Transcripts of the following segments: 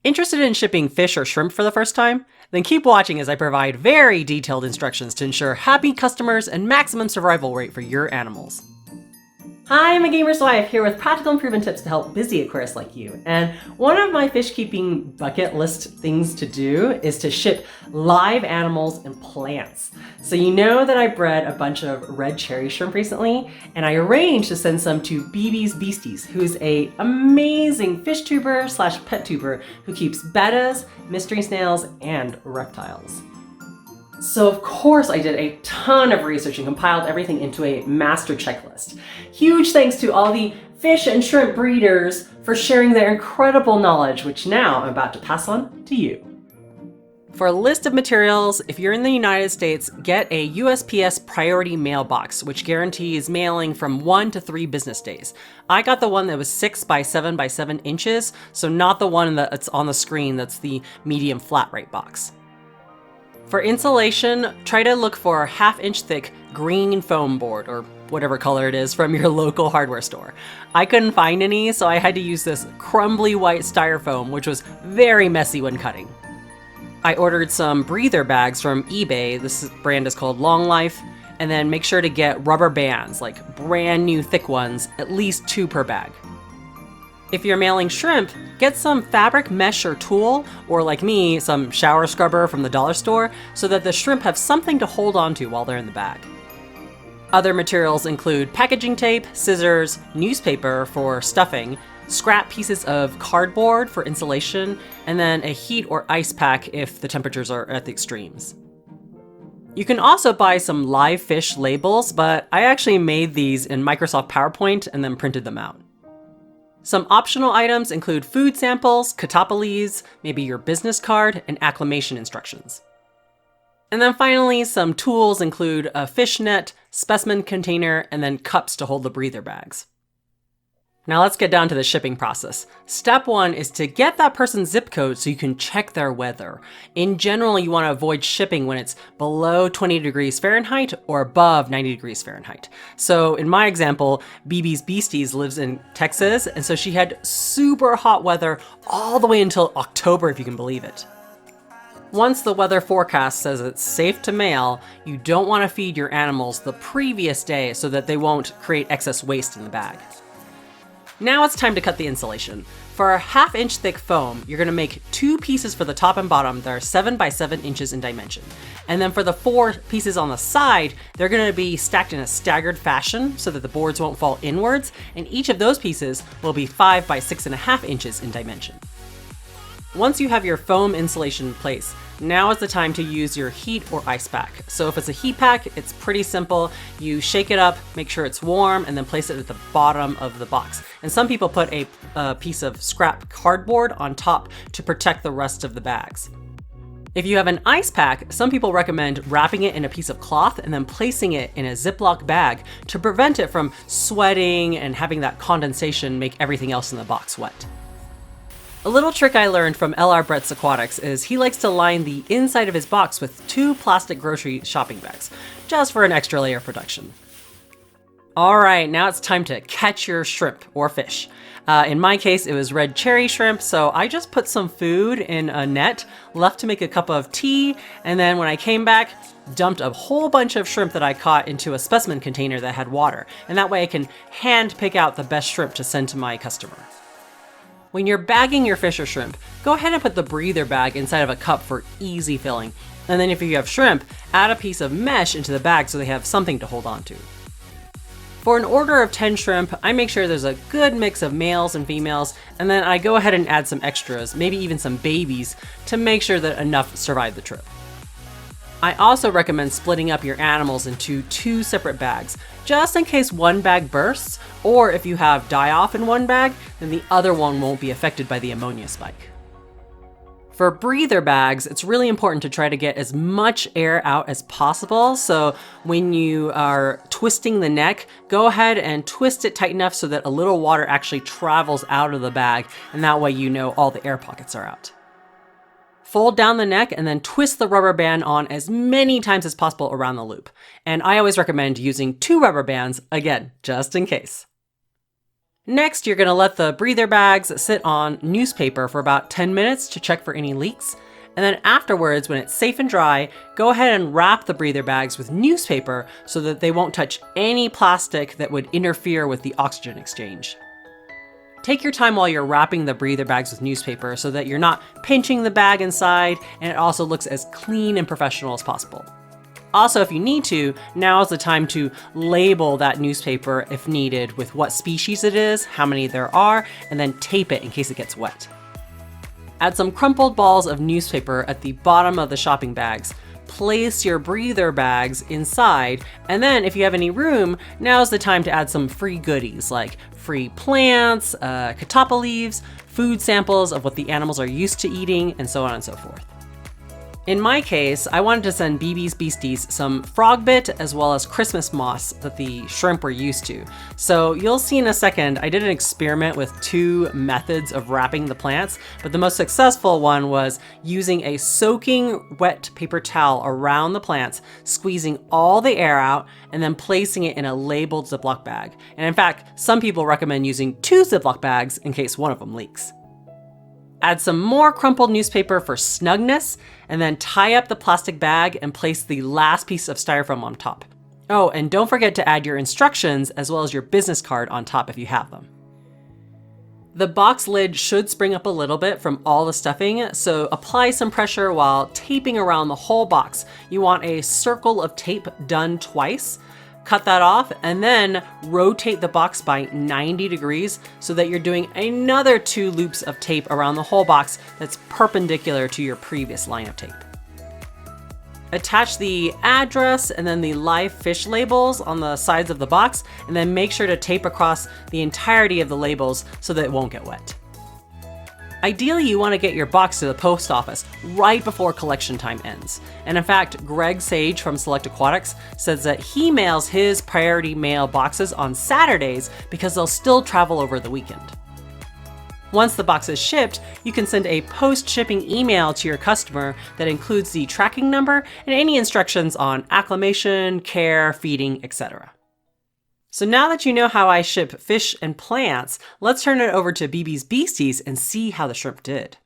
Interested in shipping fish or shrimp for the first time? Then keep watching as I provide very detailed instructions to ensure happy customers and maximum survival rate for your animals. Hi, I'm a gamer's wife here with practical and proven tips to help busy aquarists like you. And one of my fish keeping bucket list things to do is to ship live animals and plants. So you know that I bred a bunch of red cherry shrimp recently, and I arranged to send some to Beasties, who's an amazing fish tuber / pet tuber who keeps bettas, mystery snails, and reptiles. So of course I did a ton of research and compiled everything into a master checklist. Huge thanks to all the fish and shrimp breeders for sharing their incredible knowledge, which now I'm about to pass on to you. For a list of materials, if you're in the United States, get a USPS priority mailbox, which guarantees mailing from 1 to 3 business days. I got the one that was 6 by 7 by 7 inches, so not the one that's on the screen that's the medium flat rate box. For insulation, try to look for 1/2 inch thick green foam board, or whatever color it is, from your local hardware store. I couldn't find any, so I had to use this crumbly white styrofoam, which was very messy when cutting. I ordered some breather bags from eBay. This brand is called Long Life. And then make sure to get rubber bands, like brand new thick ones, at least 2 per bag. If you're mailing shrimp, get some fabric mesh or tulle, or like me, some shower scrubber from the dollar store, so that the shrimp have something to hold on to while they're in the bag. Other materials include packaging tape, scissors, newspaper for stuffing, scrap pieces of cardboard for insulation, and then a heat or ice pack if the temperatures are at the extremes. You can also buy some live fish labels, but I actually made these in Microsoft PowerPoint and then printed them out. Some optional items include food samples, catopolese, maybe your business card, and acclimation instructions. And then finally, some tools include a fish net, specimen container, and then cups to hold the breather bags. Now let's get down to the shipping process. Step 1 is to get that person's zip code so you can check their weather. In general, you want to avoid shipping when it's below 20 degrees Fahrenheit or above 90 degrees Fahrenheit. So in my example, BB's Beasties lives in Texas, and so she had super hot weather all the way until October, if you can believe it. Once the weather forecast says it's safe to mail, you don't want to feed your animals the previous day so that they won't create excess waste in the bag. Now it's time to cut the insulation. For a 1/2 inch thick foam, you're gonna make 2 pieces for the top and bottom that are 7 by 7 inches in dimension. And then for the 4 pieces on the side, they're gonna be stacked in a staggered fashion so that the boards won't fall inwards, and each of those pieces will be 5 by 6.5 inches in dimension. Once you have your foam insulation in place, now is the time to use your heat or ice pack. So if it's a heat pack, it's pretty simple. You shake it up, make sure it's warm, and then place it at the bottom of the box. And some people put a piece of scrap cardboard on top to protect the rest of the bags. If you have an ice pack, some people recommend wrapping it in a piece of cloth and then placing it in a Ziploc bag to prevent it from sweating and having that condensation make everything else in the box wet. A little trick I learned from LR Brett's Aquatics is he likes to line the inside of his box with 2 plastic grocery shopping bags, just for an extra layer of protection. All right, now it's time to catch your shrimp or fish. In my case, it was red cherry shrimp, so I just put some food in a net, left to make a cup of tea, and then when I came back, dumped a whole bunch of shrimp that I caught into a specimen container that had water, and that way I can hand pick out the best shrimp to send to my customer. When you're bagging your fish or shrimp, go ahead and put the breather bag inside of a cup for easy filling. And then if you have shrimp, add a piece of mesh into the bag so they have something to hold on to. For an order of 10 shrimp, I make sure there's a good mix of males and females, and then I go ahead and add some extras, maybe even some babies, to make sure that enough survive the trip. I also recommend splitting up your animals into 2 separate bags, just in case one bag bursts, or if you have die-off in one bag, then the other one won't be affected by the ammonia spike. For breather bags, it's really important to try to get as much air out as possible, so when you are twisting the neck, go ahead and twist it tight enough so that a little water actually travels out of the bag, and that way you know all the air pockets are out. Fold down the neck and then twist the rubber band on as many times as possible around the loop. And I always recommend using 2 rubber bands, again, just in case. Next, you're gonna let the breather bags sit on newspaper for about 10 minutes to check for any leaks. And then afterwards, when it's safe and dry, go ahead and wrap the breather bags with newspaper so that they won't touch any plastic that would interfere with the oxygen exchange. Take your time while you're wrapping the breather bags with newspaper so that you're not pinching the bag inside, and it also looks as clean and professional as possible. Also, if you need to, now is the time to label that newspaper if needed with what species it is, how many there are, and then tape it in case it gets wet. Add some crumpled balls of newspaper at the bottom of the shopping bags. Place your breather bags inside, and then if you have any room, now's the time to add some free goodies like free plants, catappa leaves, food samples of what the animals are used to eating, and so on and so forth. In my case, I wanted to send BB's Beasties some frog bit as well as Christmas moss that the shrimp were used to. So you'll see in a second, I did an experiment with 2 methods of wrapping the plants, but the most successful one was using a soaking wet paper towel around the plants, squeezing all the air out, and then placing it in a labeled Ziploc bag. And in fact, some people recommend using 2 Ziploc bags in case one of them leaks. Add some more crumpled newspaper for snugness, and then tie up the plastic bag and place the last piece of styrofoam on top. Oh, and don't forget to add your instructions as well as your business card on top if you have them. The box lid should spring up a little bit from all the stuffing, so apply some pressure while taping around the whole box. You want a circle of tape done twice. Cut that off and then rotate the box by 90 degrees so that you're doing another 2 loops of tape around the whole box that's perpendicular to your previous line of tape. Attach the address and then the live fish labels on the sides of the box, and then make sure to tape across the entirety of the labels so that it won't get wet. Ideally, you want to get your box to the post office right before collection time ends. And in fact, Greg Sage from Select Aquatics says that he mails his priority mail boxes on Saturdays because they'll still travel over the weekend. Once the box is shipped, you can send a post-shipping email to your customer that includes the tracking number and any instructions on acclimation, care, feeding, etc. So now that you know how I ship fish and plants, let's turn it over to BB's Beasties and see how the shrimp did.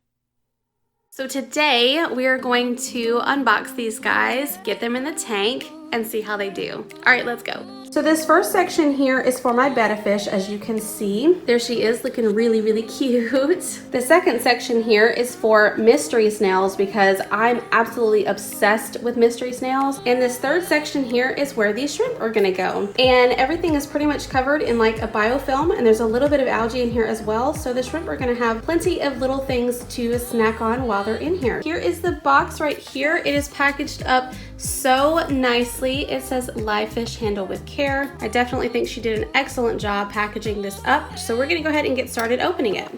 So today we are going to unbox these guys, get them in the tank, and see how they do. All right, let's go. So this first section here is for my betta fish, as you can see. There she is, looking really, really cute. The second section here is for mystery snails because I'm absolutely obsessed with mystery snails. And this third section here is where these shrimp are gonna go. And everything is pretty much covered in like a biofilm, and there's a little bit of algae in here as well. So the shrimp are gonna have plenty of little things to snack on while they're in here. Here is the box right here. It is packaged up so nicely. It says live fish handle with care. I definitely think she did an excellent job packaging this up. So we're gonna go ahead and get started opening it.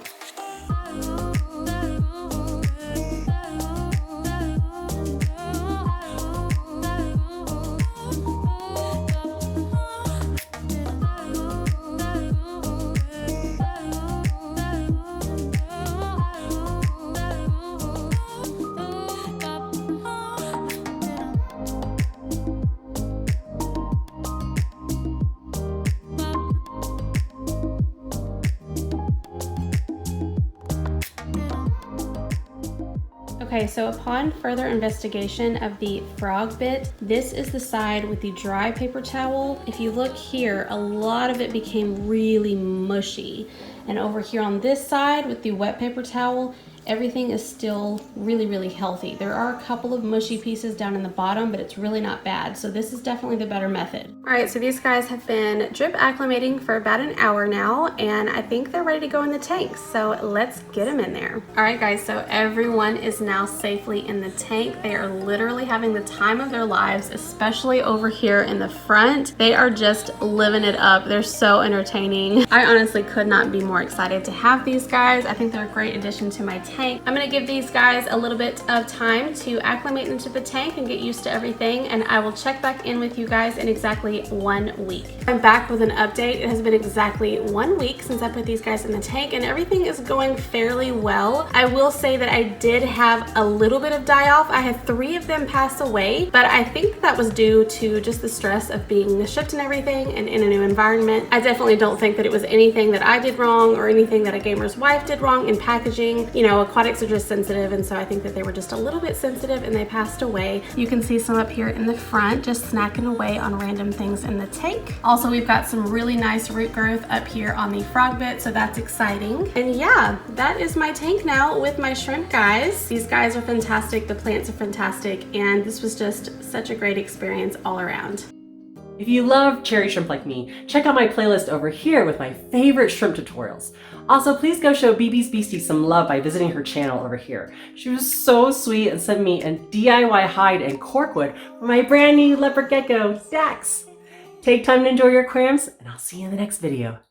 Okay, so upon further investigation of the frog bit, this is the side with the dry paper towel. If you look here, a lot of it became really mushy. And over here on this side with the wet paper towel, everything is still really, really healthy. There are a couple of mushy pieces down in the bottom, but it's really not bad. So this is definitely the better method. All right, so these guys have been drip acclimating for about an hour now, and I think they're ready to go in the tank. So let's get them in there. All right, guys, so everyone is now safely in the tank. They are literally having the time of their lives, especially over here in the front. They are just living it up. They're so entertaining. I honestly could not be more excited to have these guys. I think they're a great addition to my tank. tank. I'm gonna give these guys a little bit of time to acclimate into the tank and get used to everything, and I will check back in with you guys in exactly 1 week. I'm back with an update. It has been exactly 1 week since I put these guys in the tank, and everything is going fairly well. I will say that I did have a little bit of die-off. I had 3 of them pass away, but I think that was due to just the stress of being shipped and everything and in a new environment. I definitely don't think that it was anything that I did wrong or anything that a gamer's wife did wrong in packaging. You know, aquatics are just sensitive, and so I think that they were just a little bit sensitive and they passed away. You can see some up here in the front just snacking away on random things in the tank. Also, we've got some really nice root growth up here on the frog bit, so that's exciting. And yeah, that is my tank now with my shrimp guys. These guys are fantastic, the plants are fantastic, and this was just such a great experience all around. If you love cherry shrimp like me, check out my playlist over here with my favorite shrimp tutorials. Also, please go show BB's Beasties some love by visiting her channel over here. She was so sweet and sent me a DIY hide and corkwood for my brand new leopard gecko, Dax. Take time to enjoy your aquariums, and I'll see you in the next video.